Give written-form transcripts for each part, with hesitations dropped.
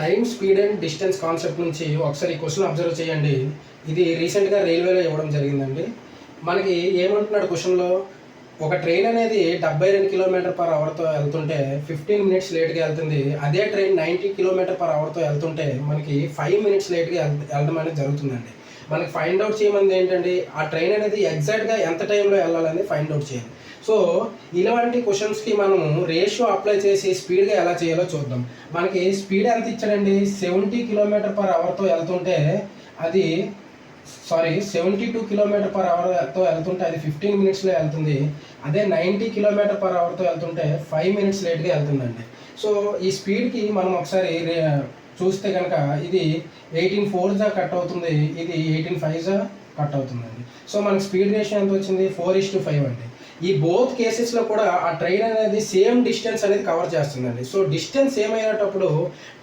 Time, speed and distance concept నుంచి ఒకసారి ఈ క్వశ్చన్ అబ్జర్వ్ చేయండి. ఇది రీసెంట్గా రైల్వేలో ఇవ్వడం జరిగిందండి. మనకి ఏమంటున్నాడు క్వశ్చన్లో, ఒక ట్రైన్ అనేది 72 km/hతో వెళ్తుంటే 15 మినిట్స్ లేట్గా వెళ్తుంది. అదే ట్రైన్ 90 km/hతో వెళ్తుంటే మనకి 5 మినిట్స్ లేట్గా వెళ్ళడం అనేది జరుగుతుందండి. మనకి ఫైండ్ అవుట్ చేయమంది ఏంటండి, ఆ ట్రైన్ అనేది ఎగ్జాక్ట్గా ఎంత టైంలో వెళ్ళాలని ఫైండ్ అవుట్ చేయాలి. సో ఇలాంటి క్వశ్చన్స్కి మనము రేషియో అప్లై చేసి స్పీడ్గా ఎలా చేయాలో చూద్దాం. మనకి స్పీడ్ ఎంత ఇచ్చాడండి, 70 km/hతో వెళ్తుంటే అది 72 km/hతో వెళ్తుంటే అది 15 మినిట్స్లో వెళ్తుంది. అదే 90 km/hతో వెళ్తుంటే 5 మినిట్స్ లేట్గా వెళ్తుందండి. సో ఈ స్పీడ్కి మనం ఒకసారి చూస్తే కనుక ఇది 18/4 కట్ అవుతుంది, ఇది 18/5 కట్ అవుతుందండి. సో మనకి స్పీడ్ రేషియో ఎంత వచ్చింది, 4:5 అండి. ఈ బోత్ కేసెస్లో కూడా ఆ ట్రైన్ అనేది సేమ్ డిస్టెన్స్ అనేది కవర్ చేస్తుందండి. సో డిస్టెన్స్ ఏమైనప్పుడు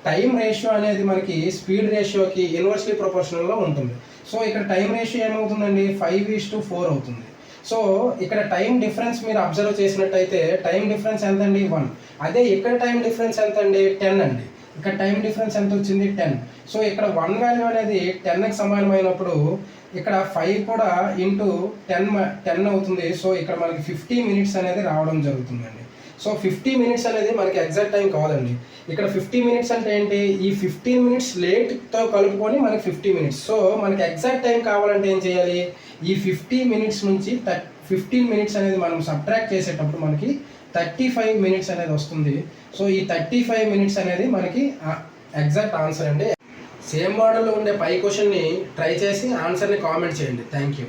టైం రేషియో అనేది మనకి స్పీడ్ రేషియోకి ఇన్వర్స్లీ ప్రొపోర్షనల్లో ఉంటుంది. సో ఇక్కడ టైం రేషియో ఏమవుతుందండి, 5:4 అవుతుంది. సో ఇక్కడ టైం డిఫరెన్స్ మీరు అబ్జర్వ్ చేసినట్టయితే టైం డిఫరెన్స్ ఎంతండి, 1. అదే ఇక్కడ టైం డిఫరెన్స్ ఎంతండి, 10 అండి. ఇక్కడ టైం డిఫరెన్స్ ఎంత వచ్చింది, 10. సో ఇక్కడ 1 వాల్యూ అనేది 10కి సమానమైనప్పుడు ఇక్కడ 5 కూడా ఇంటూ 10 అవుతుంది. సో ఇక్కడ మనకి 50 మినిట్స్ అనేది రావడం జరుగుతుందండి. సో 50 మినిట్స్ అనేది మనకి ఎగ్జాక్ట్ టైం కాదండి. ఇక్కడ 50 మినిట్స్ అంటే ఏంటి, ఈ 15 మినిట్స్ లేట్తో కలుపుకొని మనకి 50 మినిట్స్. సో మనకి ఎగ్జాక్ట్ టైం కావాలంటే ఏం చేయాలి, ఈ 50 మినిట్స్ నుంచి 15 మినిట్స్ అనేది మనం సబ్ట్రాక్ట్ చేసేటప్పుడు మనకి 35 మినిట్స్ అనేది వస్తుంది. సో ఈ 35 మినిట్స్ అనేది మనకి ఎగ్జాక్ట్ ఆన్సర్ అండి. సేమ్ మోడల్లో ఉండే పై క్వశ్చన్ని ట్రై చేసి ఆన్సర్ని కామెంట్ చేయండి. Thank you.